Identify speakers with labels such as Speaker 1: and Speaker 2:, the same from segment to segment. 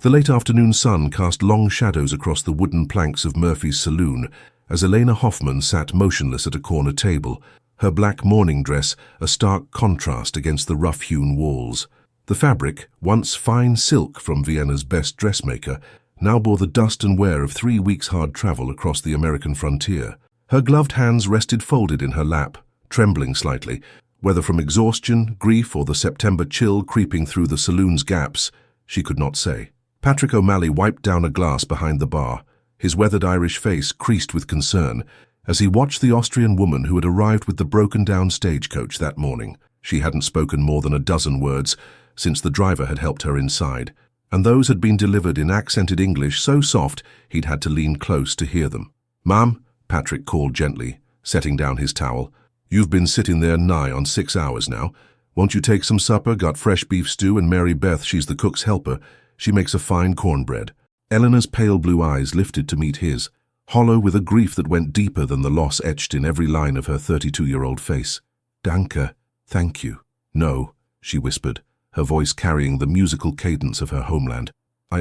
Speaker 1: The late afternoon sun cast long shadows across the wooden planks of Murphy's saloon as Elena Hoffman sat motionless at a corner table, her black morning dress a stark contrast against the rough-hewn walls. The fabric, once fine silk from Vienna's best dressmaker, now bore the dust and wear of 3 weeks' hard travel across the American frontier. Her gloved hands rested folded in her lap, trembling slightly, whether from exhaustion, grief, or the September chill creeping through the saloon's gaps, she could not say. Patrick O'Malley wiped down a glass behind the bar, his weathered Irish face creased with concern, as he watched the Austrian woman who had arrived with the broken-down stagecoach that morning. She hadn't spoken more than a dozen words since the driver had helped her inside, and those had been delivered in accented English so soft he'd had to lean close to hear them. "Ma'am," Patrick called gently, setting down his towel, "you've been sitting there nigh on 6 hours now. Won't you take some supper? Got fresh beef stew, and Mary Beth, she's the cook's helper. She makes a fine cornbread." Eleanor's pale blue eyes lifted to meet his, hollow with a grief that went deeper than the loss etched in every line of her 32-year-old face. "Danke, thank you." "No," she whispered, her voice carrying the musical cadence of her homeland. I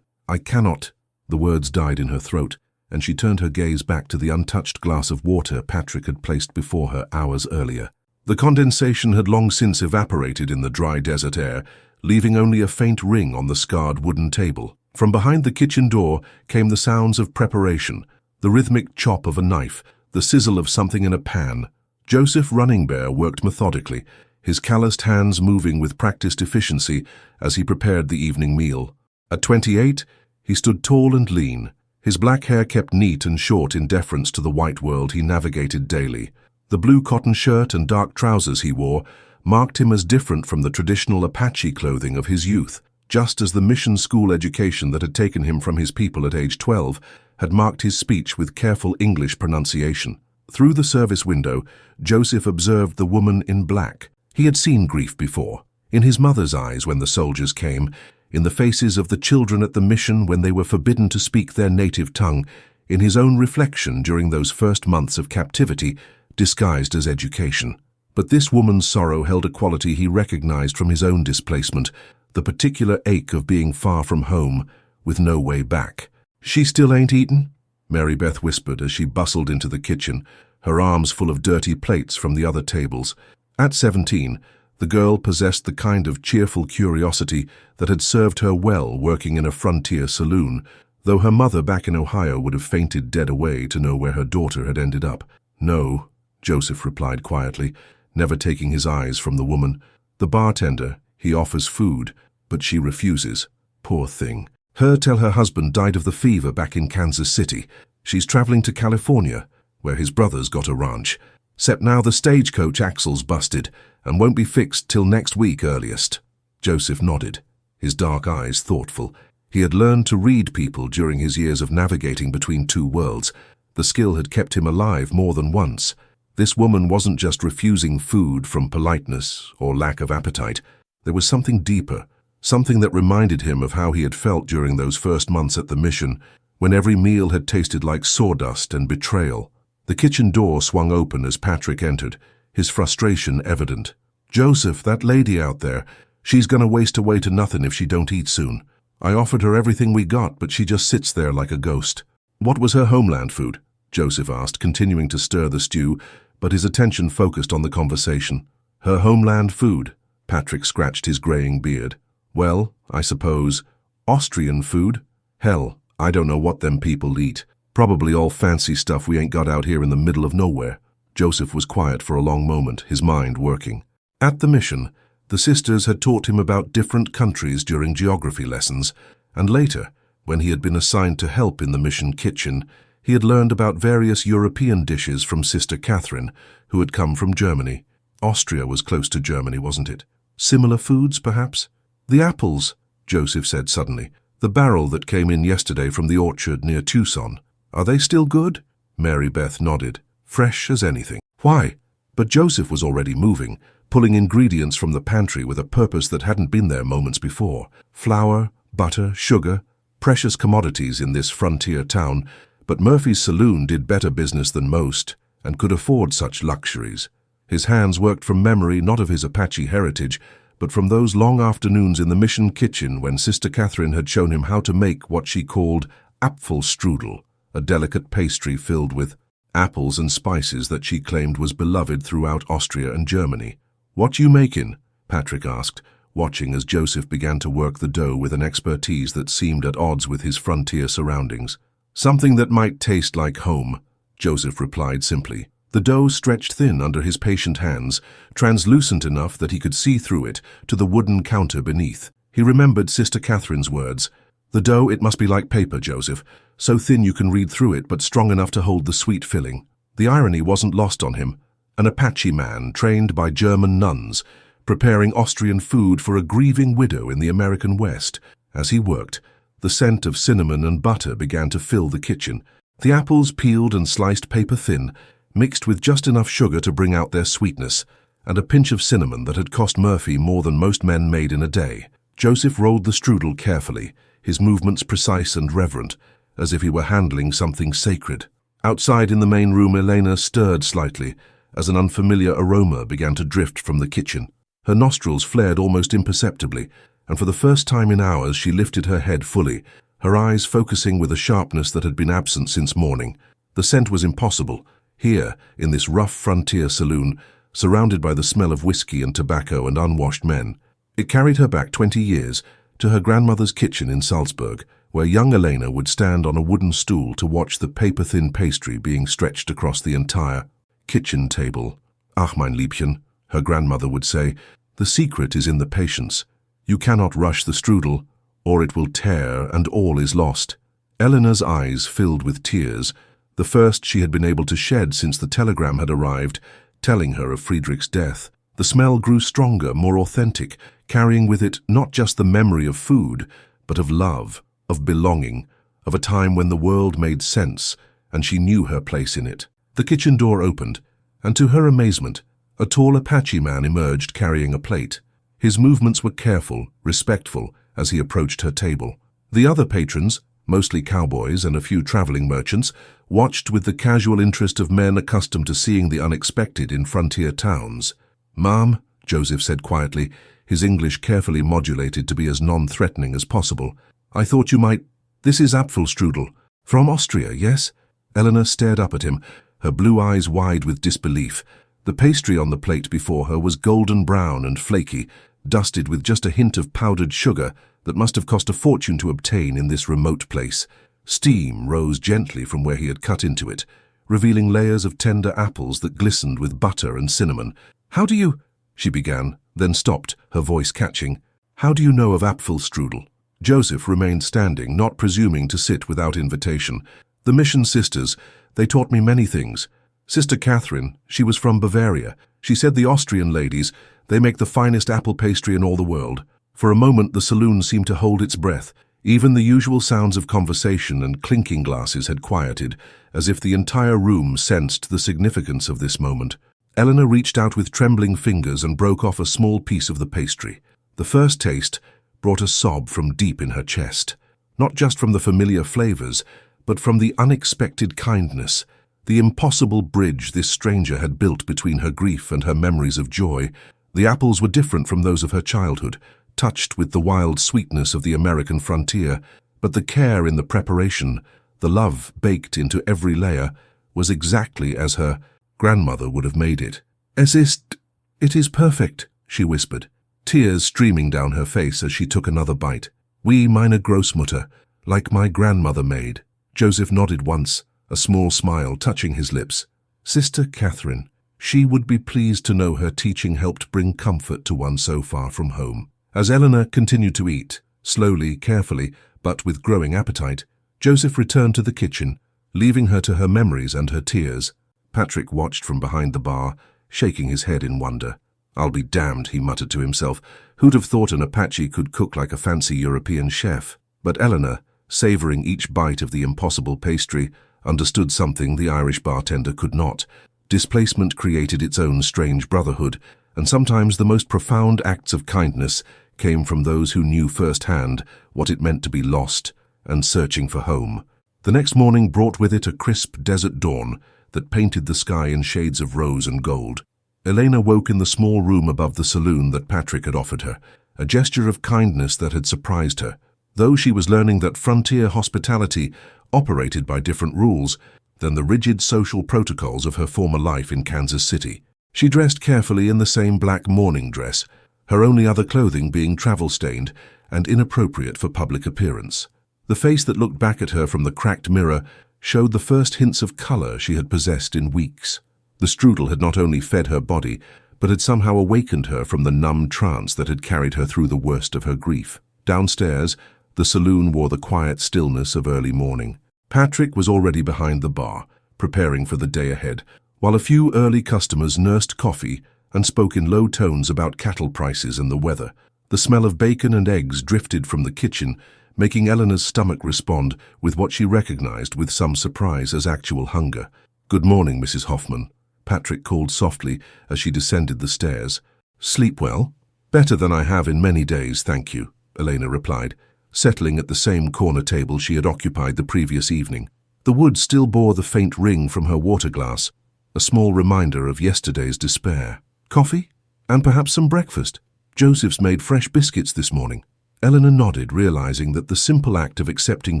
Speaker 1: cannot." The words died in her throat, and she turned her gaze back to the untouched glass of water Patrick had placed before her hours earlier. The condensation had long since evaporated in the dry desert air, leaving only a faint ring on the scarred wooden table. From behind the kitchen door came the sounds of preparation, the rhythmic chop of a knife, the sizzle of something in a pan. Joseph Running Bear worked methodically, his calloused hands moving with practiced efficiency as he prepared the evening meal. At 28, he stood tall and lean, his black hair kept neat and short in deference to the white world he navigated daily. The blue cotton shirt and dark trousers he wore marked him as different from the traditional Apache clothing of his youth, just as the mission school education that had taken him from his people at age 12 had marked his speech with careful English pronunciation. Through the service window, Joseph observed the woman in black. He had seen grief before, in his mother's eyes when the soldiers came, in the faces of the children at the mission when they were forbidden to speak their native tongue, in his own reflection during those first months of captivity, disguised as education. But this woman's sorrow held a quality he recognized from his own displacement, the particular ache of being far from home, with no way back. "She still ain't eaten?" Mary Beth whispered as she bustled into the kitchen, her arms full of dirty plates from the other tables. At 17, the girl possessed the kind of cheerful curiosity that had served her well working in a frontier saloon, though her mother back in Ohio would have fainted dead away to know where her daughter had ended up. "No," Joseph replied quietly, never taking his eyes from the woman. "The bartender, he offers food, but she refuses. Poor thing. Tell her husband died of the fever back in Kansas City. She's traveling to California, where his brother's got a ranch. 'Cept now the stagecoach axle's busted and won't be fixed till next week earliest." Joseph nodded, his dark eyes thoughtful. He had learned to read people during his years of navigating between two worlds. The skill had kept him alive more than once. This woman wasn't just refusing food from politeness or lack of appetite. There was something deeper, something that reminded him of how he had felt during those first months at the mission, when every meal had tasted like sawdust and betrayal. The kitchen door swung open as Patrick entered, his frustration evident. "Joseph, that lady out there, she's gonna waste away to nothing if she don't eat soon. I offered her everything we got, but she just sits there like a ghost." "What was her homeland food?" Joseph asked, continuing to stir the stew, but his attention focused on the conversation. "Her homeland food," Patrick scratched his graying beard. "Well, I suppose, Austrian food? Hell, I don't know what them people eat. Probably all fancy stuff we ain't got out here in the middle of nowhere." Joseph was quiet for a long moment, his mind working. At the mission, the sisters had taught him about different countries during geography lessons, and later, when he had been assigned to help in the mission kitchen, he had learned about various European dishes from Sister Catherine, who had come from Germany. Austria was close to Germany, wasn't it? Similar foods, perhaps? "The apples," Joseph said suddenly. "The barrel that came in yesterday from the orchard near Tucson. Are they still good?" Mary Beth nodded. "Fresh as anything." "Why?" But Joseph was already moving, pulling ingredients from the pantry with a purpose that hadn't been there moments before. Flour, butter, sugar, precious commodities in this frontier town, but Murphy's saloon did better business than most and could afford such luxuries. His hands worked from memory, not of his Apache heritage, but from those long afternoons in the mission kitchen when Sister Catherine had shown him how to make what she called Apfelstrudel, a delicate pastry filled with apples and spices that she claimed was beloved throughout Austria and Germany. "What you makin'?" Patrick asked, watching as Joseph began to work the dough with an expertise that seemed at odds with his frontier surroundings. "Something that might taste like home," Joseph replied simply. The dough stretched thin under his patient hands, translucent enough that he could see through it to the wooden counter beneath. He remembered Sister Catherine's words. "The dough, it must be like paper, Joseph, so thin you can read through it but strong enough to hold the sweet filling." The irony wasn't lost on him. An Apache man trained by German nuns, preparing Austrian food for a grieving widow in the American West. As he worked, the scent of cinnamon and butter began to fill the kitchen. The apples peeled and sliced paper thin, mixed with just enough sugar to bring out their sweetness, and a pinch of cinnamon that had cost Murphy more than most men made in a day. Joseph rolled the strudel carefully, his movements precise and reverent, as if he were handling something sacred. Outside in the main room, Elena stirred slightly as an unfamiliar aroma began to drift from the kitchen. Her nostrils flared almost imperceptibly, and for the first time in hours she lifted her head fully, her eyes focusing with a sharpness that had been absent since morning. The scent was impossible. Here, in this rough frontier saloon, surrounded by the smell of whiskey and tobacco and unwashed men. It carried her back 20 years to her grandmother's kitchen in Salzburg, where young Elena would stand on a wooden stool to watch the paper-thin pastry being stretched across the entire kitchen table. "Ach, mein Liebchen," her grandmother would say, "the secret is in the patience. You cannot rush the strudel, or it will tear and all is lost." Eleanor's eyes filled with tears, the first she had been able to shed since the telegram had arrived, telling her of Friedrich's death. The smell grew stronger, more authentic, carrying with it not just the memory of food, but of love, of belonging, of a time when the world made sense, and she knew her place in it. The kitchen door opened, and to her amazement, a tall Apache man emerged carrying a plate. His movements were careful, respectful, as he approached her table. The other patrons, mostly cowboys and a few traveling merchants, watched with the casual interest of men accustomed to seeing the unexpected in frontier towns. "Ma'am," Joseph said quietly, his English carefully modulated to be as non-threatening as possible, "I thought you might— This is Apfelstrudel. From Austria, yes?" Eleanor stared up at him, her blue eyes wide with disbelief. The pastry on the plate before her was golden brown and flaky, dusted with just a hint of powdered sugar that must have cost a fortune to obtain in this remote place. Steam rose gently from where he had cut into it, revealing layers of tender apples that glistened with butter and cinnamon. "How do you—" she began, then stopped, her voice catching. "How do you know of Apfelstrudel?" Joseph remained standing, not presuming to sit without invitation. "The mission sisters, they taught me many things. Sister Catherine, she was from Bavaria. She said the Austrian ladies, they make the finest apple pastry in all the world." For a moment the saloon seemed to hold its breath. Even the usual sounds of conversation and clinking glasses had quieted, as if the entire room sensed the significance of this moment. Eleanor reached out with trembling fingers and broke off a small piece of the pastry. The first taste brought a sob from deep in her chest, not just from the familiar flavors, but from the unexpected kindness, the impossible bridge this stranger had built between her grief and her memories of joy. The apples were different from those of her childhood, touched with the wild sweetness of the American frontier, but the care in the preparation, the love baked into every layer, was exactly as her grandmother would have made it. It is perfect," she whispered, tears streaming down her face as she took another bite. "Wie meine Großmutter, like my grandmother made." Joseph nodded once, a small smile touching his lips. Sister Catherine, she would be pleased to know her teaching helped bring comfort to one so far from home. As Eleanor continued to eat, slowly, carefully, but with growing appetite, Joseph returned to the kitchen, leaving her to her memories and her tears. Patrick watched from behind the bar, shaking his head in wonder. "I'll be damned," he muttered to himself. "Who'd have thought an Apache could cook like a fancy European chef?" But Eleanor, savoring each bite of the impossible pastry, understood something the Irish bartender could not. Displacement created its own strange brotherhood, and sometimes the most profound acts of kindness came from those who knew firsthand what it meant to be lost and searching for home. The next morning brought with it a crisp desert dawn that painted the sky in shades of rose and gold. Elena woke in the small room above the saloon that Patrick had offered her, a gesture of kindness that had surprised her. Though she was learning that frontier hospitality operated by different rules than the rigid social protocols of her former life in Kansas City. She dressed carefully in the same black morning dress, her only other clothing being travel-stained and inappropriate for public appearance. The face that looked back at her from the cracked mirror showed the first hints of color she had possessed in weeks. The strudel had not only fed her body, but had somehow awakened her from the numb trance that had carried her through the worst of her grief. Downstairs, the saloon wore the quiet stillness of early morning. Patrick was already behind the bar, preparing for the day ahead, while a few early customers nursed coffee and spoke in low tones about cattle prices and the weather. The smell of bacon and eggs drifted from the kitchen, making Eleanor's stomach respond with what she recognized with some surprise as actual hunger. "Good morning, Mrs. Hoffman," Patrick called softly as she descended the stairs. "Sleep well?" "Better than I have in many days, thank you," Elena replied, settling at the same corner table she had occupied the previous evening. The wood still bore the faint ring from her water glass, a small reminder of yesterday's despair. "Coffee? And perhaps some breakfast? Joseph's made fresh biscuits this morning." Eleanor nodded, realizing that the simple act of accepting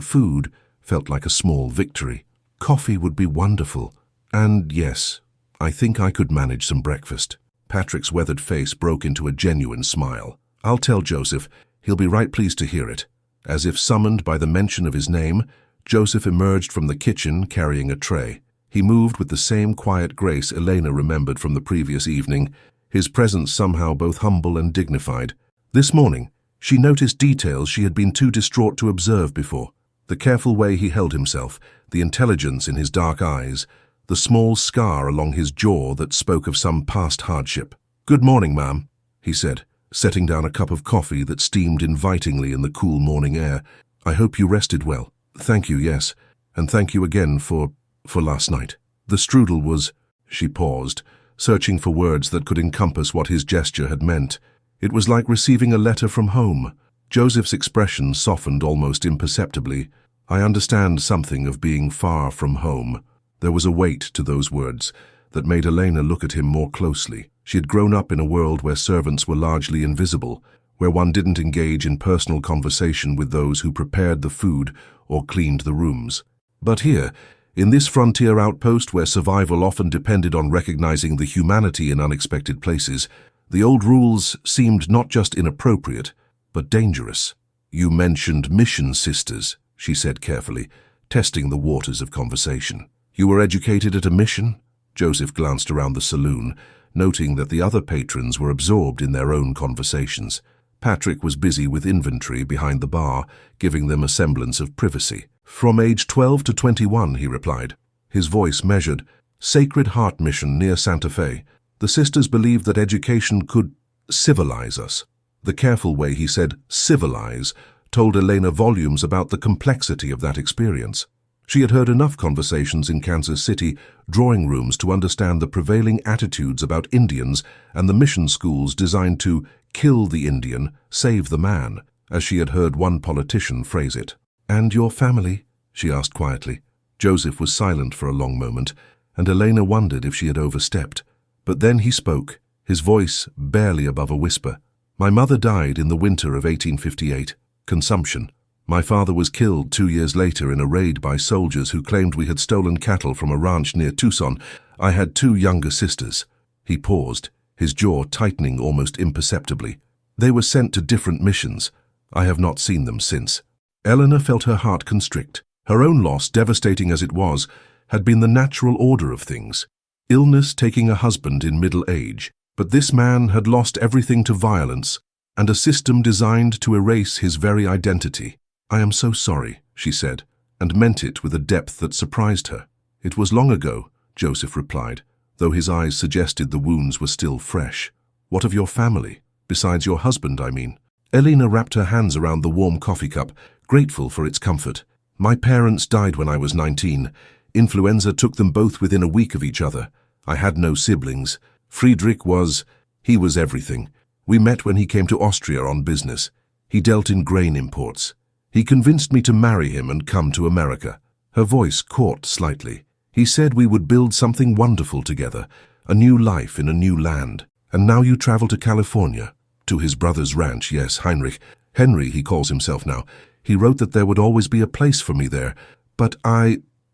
Speaker 1: food felt like a small victory. "Coffee would be wonderful. And yes, I think I could manage some breakfast." Patrick's weathered face broke into a genuine smile. "I'll tell Joseph. He'll be right pleased to hear it." As if summoned by the mention of his name, Joseph emerged from the kitchen carrying a tray. He moved with the same quiet grace Elena remembered from the previous evening, his presence somehow both humble and dignified. This morning, she noticed details she had been too distraught to observe before. The careful way he held himself, the intelligence in his dark eyes, the small scar along his jaw that spoke of some past hardship. "Good morning, ma'am," he said, setting down a cup of coffee that steamed invitingly in the cool morning air. "I hope you rested well." "Thank you, yes. And thank you again for last night." The strudel was... She paused, searching for words that could encompass what his gesture had meant. It was like receiving a letter from home. Joseph's expression softened almost imperceptibly. "I understand something of being far from home." There was a weight to those words that made Elena look at him more closely. She had grown up in a world where servants were largely invisible, where one didn't engage in personal conversation with those who prepared the food or cleaned the rooms. But here, in this frontier outpost where survival often depended on recognizing the humanity in unexpected places, the old rules seemed not just inappropriate, but dangerous. "You mentioned mission sisters," she said carefully, testing the waters of conversation. "You were educated at a mission?" Joseph glanced around the saloon, noting that the other patrons were absorbed in their own conversations. Patrick was busy with inventory behind the bar, giving them a semblance of privacy. "From age 12 to 21, he replied, his voice measured. "Sacred Heart Mission near Santa Fe. The sisters believed that education could civilize us." The careful way he said civilize told Elena volumes about the complexity of that experience. She had heard enough conversations in Kansas City drawing rooms to understand the prevailing attitudes about Indians and the mission schools designed to kill the Indian, save the man, as she had heard one politician phrase it. "And your family?" she asked quietly. Joseph was silent for a long moment, and Elena wondered if she had overstepped. But then he spoke, his voice barely above a whisper. "My mother died in the winter of 1858. Consumption. My father was killed 2 years later in a raid by soldiers who claimed we had stolen cattle from a ranch near Tucson. I had 2 younger sisters." He paused, his jaw tightening almost imperceptibly. "They were sent to different missions. I have not seen them since." Eleanor felt her heart constrict. Her own loss, devastating as it was, had been the natural order of things. Illness taking a husband in middle age. But this man had lost everything to violence, and a system designed to erase his very identity. "I am so sorry," she said, and meant it with a depth that surprised her. "It was long ago," Joseph replied, though his eyes suggested the wounds were still fresh. "What of your family? Besides your husband, I mean." Elena wrapped her hands around the warm coffee cup, grateful for its comfort. "My parents died when I was 19. Influenza took them both within a week of each other. I had no siblings. Friedrich he was everything. We met when he came to Austria on business. He dealt in grain imports. He convinced me to marry him and come to America." Her voice caught slightly. "He said we would build something wonderful together. a new life in a new land. And now you travel to California, to his brother's ranch, yes, Heinrich. Henry, he calls himself now. He wrote that there would always be a place for me there, but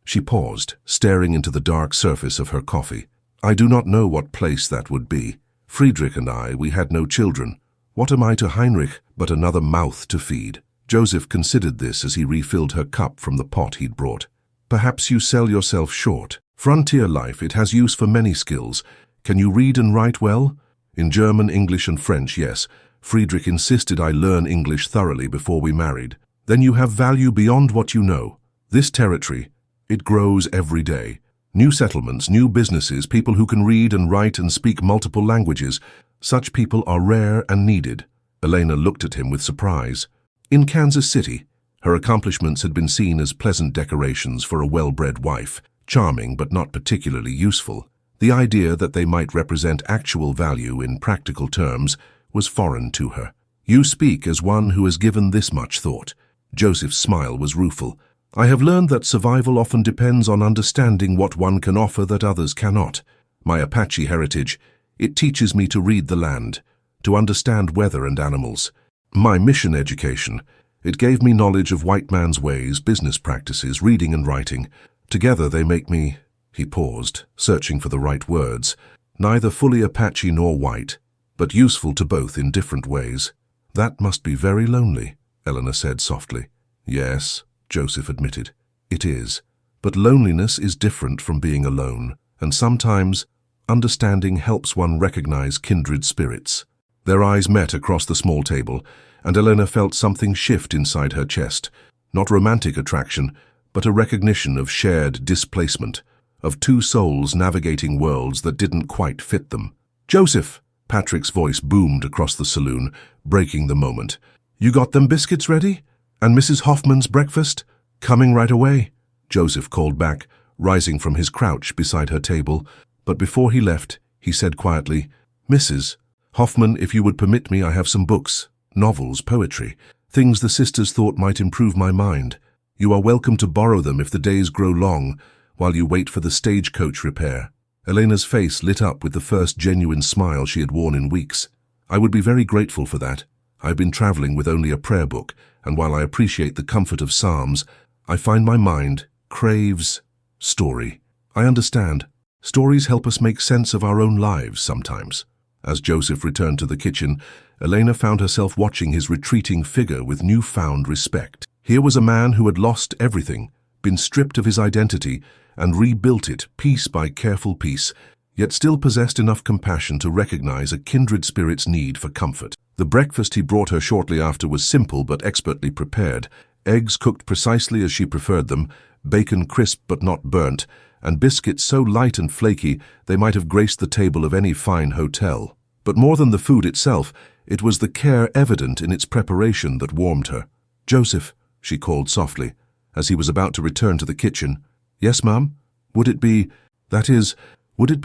Speaker 1: She paused, staring into the dark surface of her coffee. I do not know what place that would be. Friedrich and I, we had no children. What am I to Heinrich but another mouth to feed? Joseph considered this as he refilled her cup from the pot he'd brought. Perhaps you sell yourself short. Frontier life, it has use for many skills. Can you read and write well? In German, English and French, yes. Friedrich insisted I learn English thoroughly before we married. Then you have value beyond what you know. This territory, it grows every day. New settlements, new businesses, people who can read and write and speak multiple languages. Such people are rare and needed. Elena looked at him with surprise. In Kansas City, her accomplishments had been seen as pleasant decorations for a well-bred wife, charming but not particularly useful. The idea that they might represent actual value in practical terms was foreign to her. You speak as one who has given this much thought. Joseph's smile was rueful. I have learned that survival often depends on understanding what one can offer that others cannot. My Apache heritage, it teaches me to read the land, to understand weather and animals. My mission education, it gave me knowledge of white man's ways, business practices, reading and writing. Together they make me, he paused, searching for the right words, neither fully Apache nor white, but useful to both in different ways. That must be very lonely, Eleanor said softly. Yes, Joseph admitted. It is. But loneliness is different from being alone, and sometimes understanding helps one recognize kindred spirits. Their eyes met across the small table, and Eleanor felt something shift inside her chest. Not romantic attraction, but a recognition of shared displacement, of two souls navigating worlds that didn't quite fit them. Joseph! Patrick's voice boomed across the saloon, breaking the moment. You got them biscuits ready? And Mrs. Hoffman's breakfast? Coming right away, Joseph called back, rising from his crouch beside her table. But before he left, he said quietly, Mrs. Hoffman, if you would permit me, I have some books, novels, poetry, things the sisters thought might improve my mind. You are welcome to borrow them if the days grow long, while you wait for the stagecoach repair. Elena's face lit up with the first genuine smile she had worn in weeks. I would be very grateful for that. I've been traveling with only a prayer book, and while I appreciate the comfort of Psalms, I find my mind craves story. I understand. Stories help us make sense of our own lives sometimes. As Joseph returned to the kitchen, Elena found herself watching his retreating figure with newfound respect. Here was a man who had lost everything, been stripped of his identity, and rebuilt it piece by careful piece, yet still possessed enough compassion to recognize a kindred spirit's need for comfort. The breakfast he brought her shortly after was simple but expertly prepared. Eggs cooked precisely as she preferred them, bacon crisp but not burnt, and biscuits so light and flaky they might have graced the table of any fine hotel. But more than the food itself, it was the care evident in its preparation that warmed her. Joseph, she called softly, as he was about to return to the kitchen. Yes, ma'am? Would it be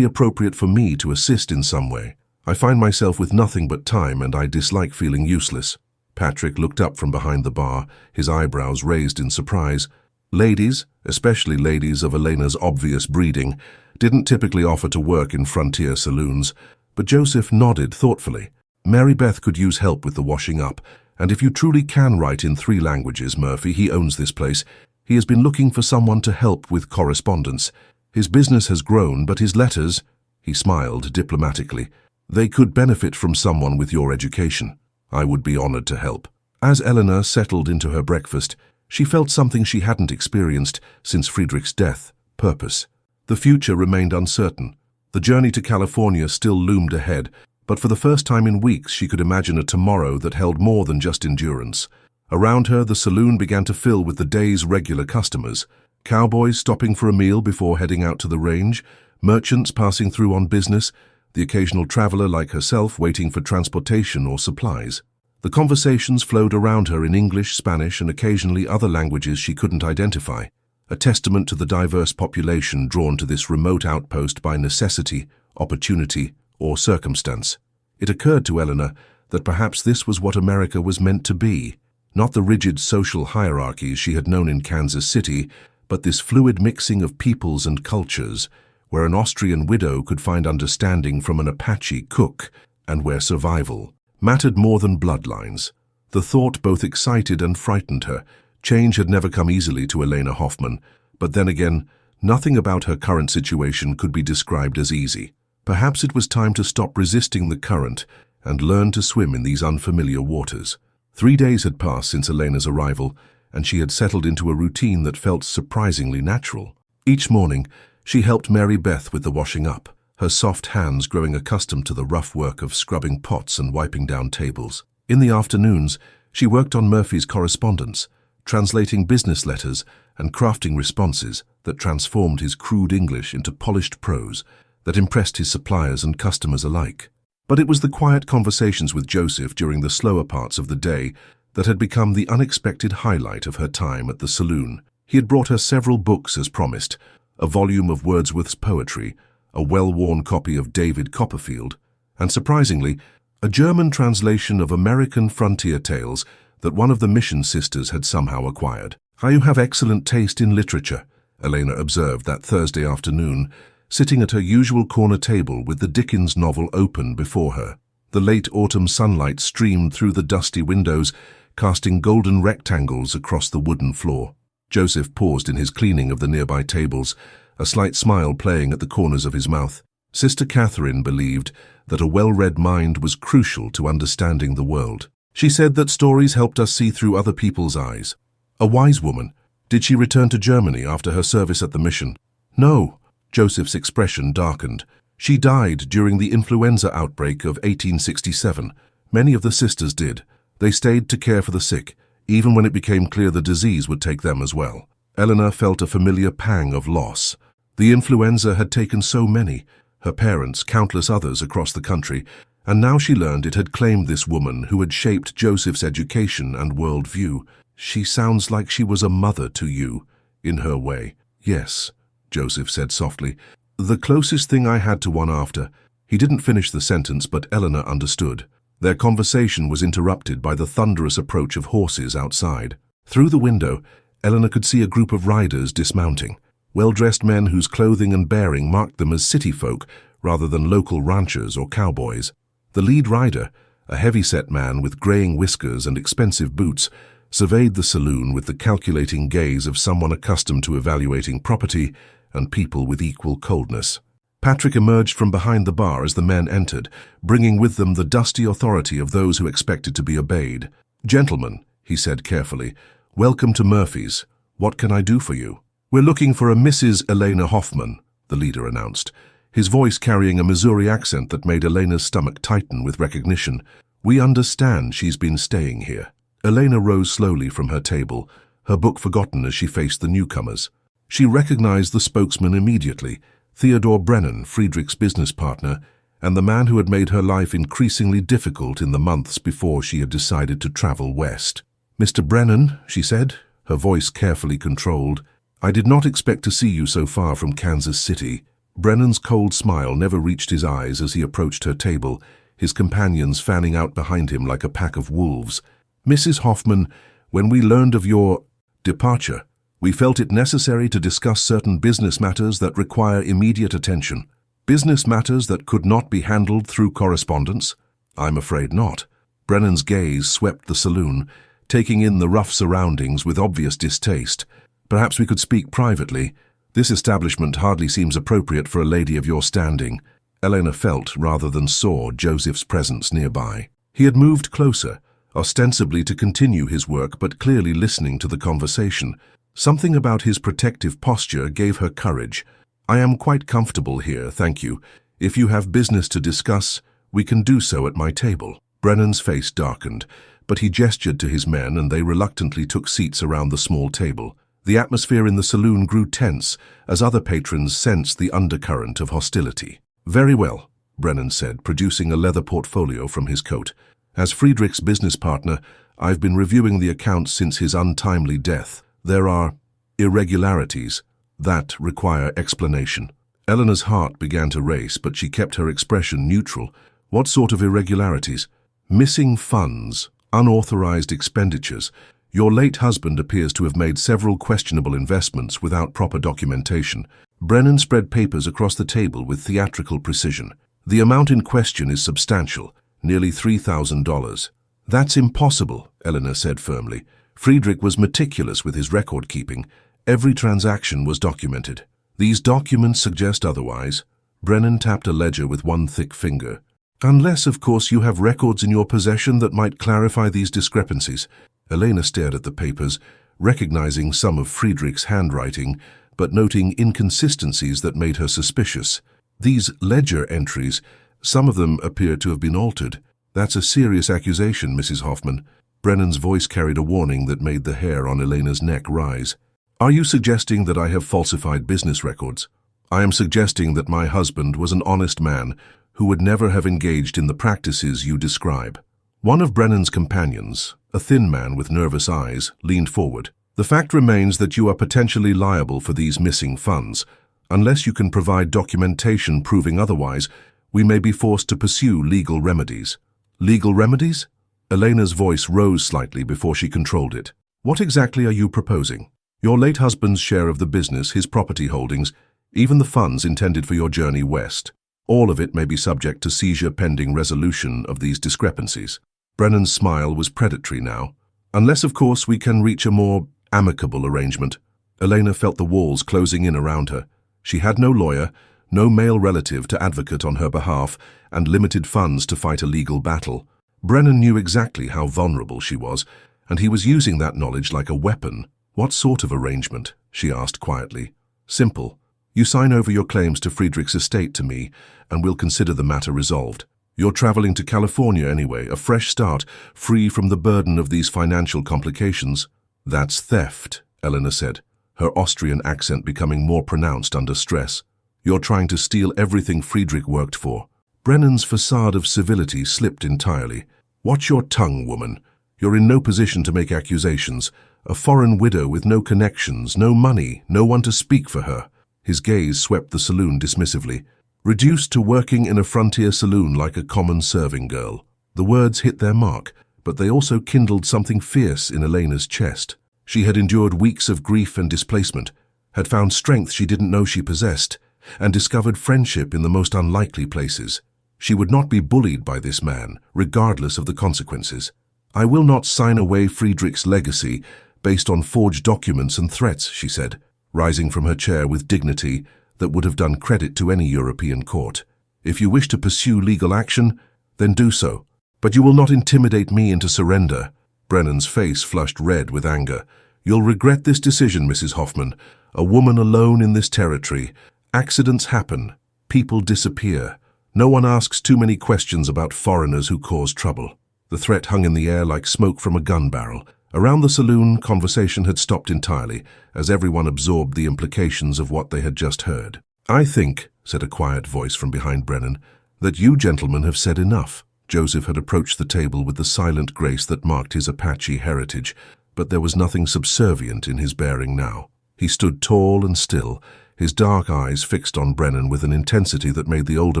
Speaker 1: appropriate for me to assist in some way? I find myself with nothing but time, and I dislike feeling useless. Patrick looked up from behind the bar, his eyebrows raised in surprise. Ladies, especially ladies of Elena's obvious breeding, didn't typically offer to work in frontier saloons, but Joseph nodded thoughtfully. Mary Beth could use help with the washing up, and if you truly can write in 3 languages, Murphy, he owns this place. He has been looking for someone to help with correspondence. His business has grown, but his letters, he smiled diplomatically, they could benefit from someone with your education. I would be honored to help. As Eleanor settled into her breakfast, she felt something she hadn't experienced since Friedrich's death, purpose. The future remained uncertain. The journey to California still loomed ahead, but for the first time in weeks she could imagine a tomorrow that held more than just endurance. Around her, the saloon began to fill with the day's regular customers. Cowboys stopping for a meal before heading out to the range, merchants passing through on business, the occasional traveler like herself waiting for transportation or supplies. The conversations flowed around her in English, Spanish, and occasionally other languages she couldn't identify, a testament to the diverse population drawn to this remote outpost by necessity, opportunity, or circumstance. It occurred to Eleanor that perhaps this was what America was meant to be, not the rigid social hierarchies she had known in Kansas City, but this fluid mixing of peoples and cultures, where an Austrian widow could find understanding from an Apache cook, and where survival mattered more than bloodlines. The thought both excited and frightened her. Change had never come easily to Elena Hoffman, but then again, nothing about her current situation could be described as easy. Perhaps it was time to stop resisting the current and learn to swim in these unfamiliar waters. 3 days had passed since Elena's arrival, and she had settled into a routine that felt surprisingly natural. Each morning, she helped Mary Beth with the washing up, her soft hands growing accustomed to the rough work of scrubbing pots and wiping down tables. In the afternoons, she worked on Murphy's correspondence, translating business letters and crafting responses that transformed his crude English into polished prose that impressed his suppliers and customers alike. But it was the quiet conversations with Joseph during the slower parts of the day that had become the unexpected highlight of her time at the saloon. He had brought her several books as promised, a volume of Wordsworth's poetry, a well-worn copy of David Copperfield, and surprisingly, a German translation of American frontier tales that one of the mission sisters had somehow acquired. "You have excellent taste in literature," Elena observed that Thursday afternoon, sitting at her usual corner table with the Dickens novel open before her. The late autumn sunlight streamed through the dusty windows, casting golden rectangles across the wooden floor. Joseph paused in his cleaning of the nearby tables, a slight smile playing at the corners of his mouth. Sister Catherine believed that a well-read mind was crucial to understanding the world. She said that stories helped us see through other people's eyes. A wise woman. Did she return to Germany after her service at the mission? No. Joseph's expression darkened. She died during the influenza outbreak of 1867. Many of the sisters did. They stayed to care for the sick, even when it became clear the disease would take them as well. Eleanor felt a familiar pang of loss. The influenza had taken so many, her parents, countless others across the country, and now she learned it had claimed this woman who had shaped Joseph's education and worldview. "She sounds like she was a mother to you, in her way." "Yes," Joseph said softly. "The closest thing I had to one after." He didn't finish the sentence, but Eleanor understood. Their conversation was interrupted by the thunderous approach of horses outside. Through the window, Eleanor could see a group of riders dismounting, well-dressed men whose clothing and bearing marked them as city folk rather than local ranchers or cowboys. The lead rider, a heavy-set man with graying whiskers and expensive boots, surveyed the saloon with the calculating gaze of someone accustomed to evaluating property and people with equal coldness. Patrick emerged from behind the bar as the men entered, bringing with them the dusty authority of those who expected to be obeyed. "Gentlemen," he said carefully, "welcome to Murphy's. What can I do for you?" "We're looking for a Mrs. Elena Hoffman," the leader announced, his voice carrying a Missouri accent that made Elena's stomach tighten with recognition. "We understand she's been staying here." Elena rose slowly from her table, her book forgotten as she faced the newcomers. She recognized the spokesman immediately, Theodore Brennan, Friedrich's business partner, and the man who had made her life increasingly difficult in the months before she had decided to travel west. "Mr. Brennan," she said, her voice carefully controlled, "I did not expect to see you so far from Kansas City." Brennan's cold smile never reached his eyes as he approached her table, his companions fanning out behind him like a pack of wolves. "Mrs. Hoffman, when we learned of your departure, we felt it necessary to discuss certain business matters that require immediate attention." "Business matters that could not be handled through correspondence?" "I'm afraid not." Brennan's gaze swept the saloon, taking in the rough surroundings with obvious distaste. "Perhaps we could speak privately. This establishment hardly seems appropriate for a lady of your standing." Elena felt, rather than saw, Joseph's presence nearby. He had moved closer, ostensibly to continue his work but clearly listening to the conversation. Something about his protective posture gave her courage. "I am quite comfortable here, thank you. If you have business to discuss, we can do so at my table." Brennan's face darkened, but he gestured to his men and they reluctantly took seats around the small table. The atmosphere in the saloon grew tense as other patrons sensed the undercurrent of hostility. "Very well," Brennan said, producing a leather portfolio from his coat. "As Friedrich's business partner, I've been reviewing the accounts since his untimely death. There are irregularities that require explanation." Eleanor's heart began to race, but she kept her expression neutral. "What sort of irregularities?" "Missing funds, unauthorized expenditures. Your late husband appears to have made several questionable investments without proper documentation. Brennan spread papers across the table with theatrical precision. The amount in question is substantial, nearly $3,000. That's impossible, Eleanor said firmly. Friedrich was meticulous with his record-keeping. Every transaction was documented. These documents suggest otherwise. Brennan tapped a ledger with one thick finger. Unless, of course, you have records in your possession that might clarify these discrepancies. Elena stared at the papers, recognizing some of Friedrich's handwriting, but noting inconsistencies that made her suspicious. These ledger entries, some of them appear to have been altered. That's a serious accusation, Mrs. Hoffman. Brennan's voice carried a warning that made the hair on Elena's neck rise. Are you suggesting that I have falsified business records? I am suggesting that my husband was an honest man who would never have engaged in the practices you describe. One of Brennan's companions, a thin man with nervous eyes, leaned forward. The fact remains that you are potentially liable for these missing funds. Unless you can provide documentation proving otherwise, we may be forced to pursue legal remedies. Legal remedies? Elena's voice rose slightly before she controlled it. What exactly are you proposing? Your late husband's share of the business, his property holdings, even the funds intended for your journey west. All of it may be subject to seizure pending resolution of these discrepancies. Brennan's smile was predatory now. Unless, of course, we can reach a more amicable arrangement. Elena felt the walls closing in around her. She had no lawyer, no male relative to advocate on her behalf, and limited funds to fight a legal battle. Brennan knew exactly how vulnerable she was, and he was using that knowledge like a weapon. What sort of arrangement? She asked quietly. Simple. You sign over your claims to Friedrich's estate to me, and we'll consider the matter resolved. You're traveling to California anyway, a fresh start, free from the burden of these financial complications. That's theft, Eleanor said, her Austrian accent becoming more pronounced under stress. You're trying to steal everything Friedrich worked for. Brennan's facade of civility slipped entirely. Watch your tongue, woman. You're in no position to make accusations. A foreign widow with no connections, no money, no one to speak for her. His gaze swept the saloon dismissively. Reduced to working in a frontier saloon like a common serving girl. The words hit their mark, but they also kindled something fierce in Elena's chest. She had endured weeks of grief and displacement, had found strength she didn't know she possessed, and discovered friendship in the most unlikely places. She would not be bullied by this man, regardless of the consequences. I will not sign away Friedrich's legacy based on forged documents and threats, she said, rising from her chair with dignity that would have done credit to any European court. If you wish to pursue legal action, then do so. But you will not intimidate me into surrender. Brennan's face flushed red with anger. You'll regret this decision, Mrs. Hoffman. A woman alone in this territory. Accidents happen. People disappear. No one asks too many questions about foreigners who cause trouble. The threat hung in the air like smoke from a gun barrel. Around the saloon, conversation had stopped entirely, as everyone absorbed the implications of what they had just heard. I think, said a quiet voice from behind Brennan, that you gentlemen have said enough. Joseph had approached the table with the silent grace that marked his Apache heritage, but there was nothing subservient in his bearing now. He stood tall and still, his dark eyes fixed on Brennan with an intensity that made the older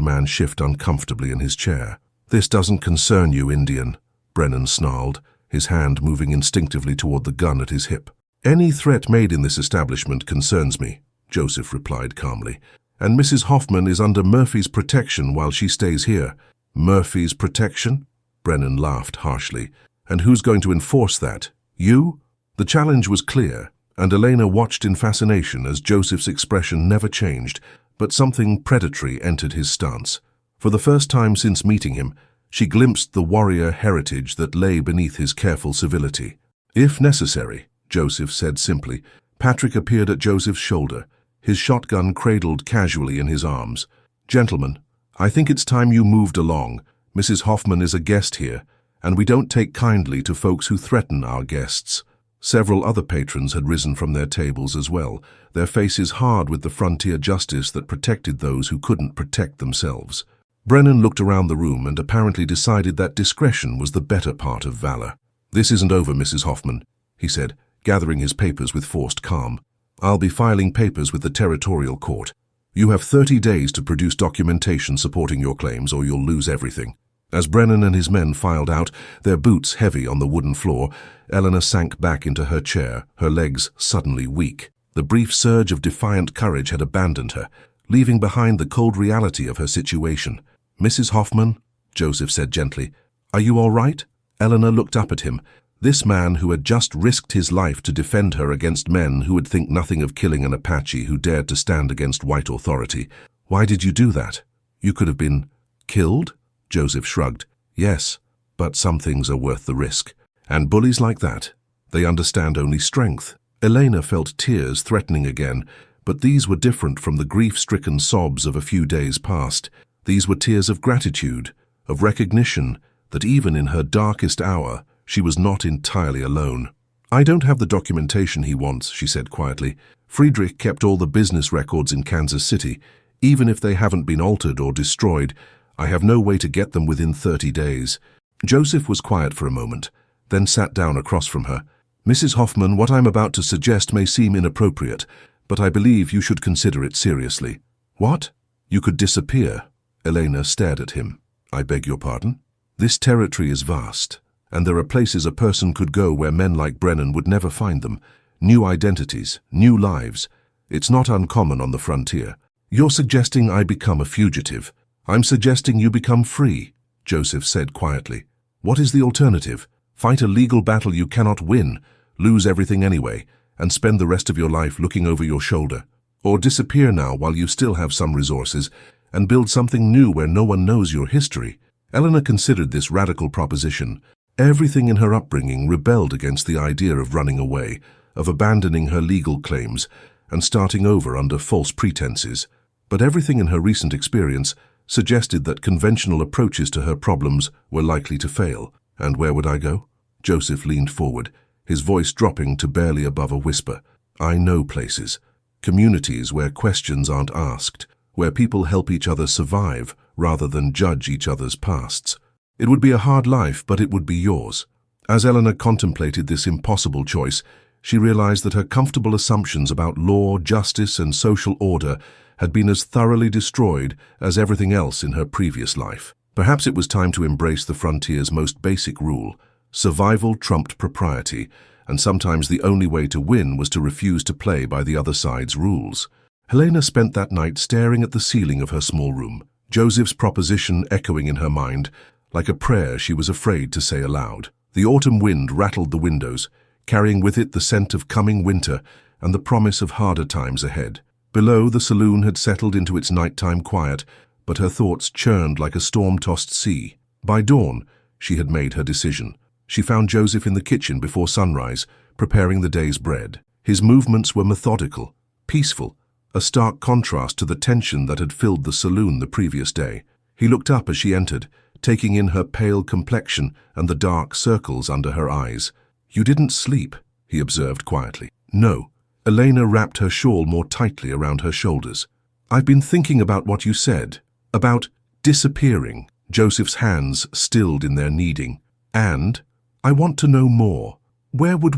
Speaker 1: man shift uncomfortably in his chair. This doesn't concern you, Indian, Brennan snarled, his hand moving instinctively toward the gun at his hip. Any threat made in this establishment concerns me, Joseph replied calmly, and Mrs. Hoffman is under Murphy's protection while she stays here. Murphy's protection? Brennan laughed harshly. And who's going to enforce that? You? The challenge was clear, and Elena watched in fascination as Joseph's expression never changed, but something predatory entered his stance. For the first time since meeting him, she glimpsed the warrior heritage that lay beneath his careful civility. If necessary, Joseph said simply. Patrick appeared at Joseph's shoulder, his shotgun cradled casually in his arms. Gentlemen, I think it's time you moved along. Mrs. Hoffman is a guest here, and we don't take kindly to folks who threaten our guests. Several other patrons had risen from their tables as well, their faces hard with the frontier justice that protected those who couldn't protect themselves. Brennan looked around the room and apparently decided that discretion was the better part of valor. This isn't over, Mrs. Hoffman, he said, gathering his papers with forced calm. I'll be filing papers with the territorial court. You have 30 days to produce documentation supporting your claims or you'll lose everything. As Brennan and his men filed out, their boots heavy on the wooden floor, Eleanor sank back into her chair, her legs suddenly weak. The brief surge of defiant courage had abandoned her, leaving behind the cold reality of her situation. "Mrs. Hoffman," Joseph said gently, "are you all right?" Eleanor looked up at him. This man who had just risked his life to defend her against men who would think nothing of killing an Apache who dared to stand against white authority. "Why did you do that? You could have been killed?" Joseph shrugged. "Yes, but some things are worth the risk. And bullies like that, they understand only strength." Elena felt tears threatening again, but these were different from the grief-stricken sobs of a few days past. These were tears of gratitude, of recognition that even in her darkest hour, she was not entirely alone. "I don't have the documentation he wants," she said quietly. "Friedrich kept all the business records in Kansas City. Even if they haven't been altered or destroyed, I have no way to get them within 30 days. Joseph was quiet for a moment, then sat down across from her. "Mrs. Hoffman, what I'm about to suggest may seem inappropriate, but I believe you should consider it seriously." "What?" "You could disappear." Elena stared at him. "I beg your pardon?" "This territory is vast, and there are places a person could go where men like Brennan would never find them. New identities, new lives. It's not uncommon on the frontier. You're suggesting I become a fugitive. I'm suggesting you become free," Joseph said quietly. "What is the alternative? Fight a legal battle you cannot win, lose everything anyway, and spend the rest of your life looking over your shoulder. Or disappear now while you still have some resources, and build something new where no one knows your history." Eleanor considered this radical proposition. Everything in her upbringing rebelled against the idea of running away, of abandoning her legal claims, and starting over under false pretenses. But everything in her recent experience suggested that conventional approaches to her problems were likely to fail. "And where would I go?" Joseph leaned forward, his voice dropping to barely above a whisper. "I know places. Communities where questions aren't asked, where people help each other survive rather than judge each other's pasts. It would be a hard life, but it would be yours." As Eleanor contemplated this impossible choice, she realized that her comfortable assumptions about law, justice, and social order had been as thoroughly destroyed as everything else in her previous life. Perhaps it was time to embrace the frontier's most basic rule. Survival trumped propriety, and sometimes the only way to win was to refuse to play by the other side's rules. Helena spent that night staring at the ceiling of her small room, Joseph's proposition echoing in her mind, like a prayer she was afraid to say aloud. The autumn wind rattled the windows, carrying with it the scent of coming winter and the promise of harder times ahead. Below, the saloon had settled into its nighttime quiet, but her thoughts churned like a storm-tossed sea. By dawn, she had made her decision. She found Joseph in the kitchen before sunrise, preparing the day's bread. His movements were methodical, peaceful, a stark contrast to the tension that had filled the saloon the previous day. He looked up as she entered, taking in her pale complexion and the dark circles under her eyes. "You didn't sleep," he observed quietly. "No." Elena wrapped her shawl more tightly around her shoulders. "I've been thinking about what you said, about disappearing." Joseph's hands stilled in their kneading. "And I want to know more. Where would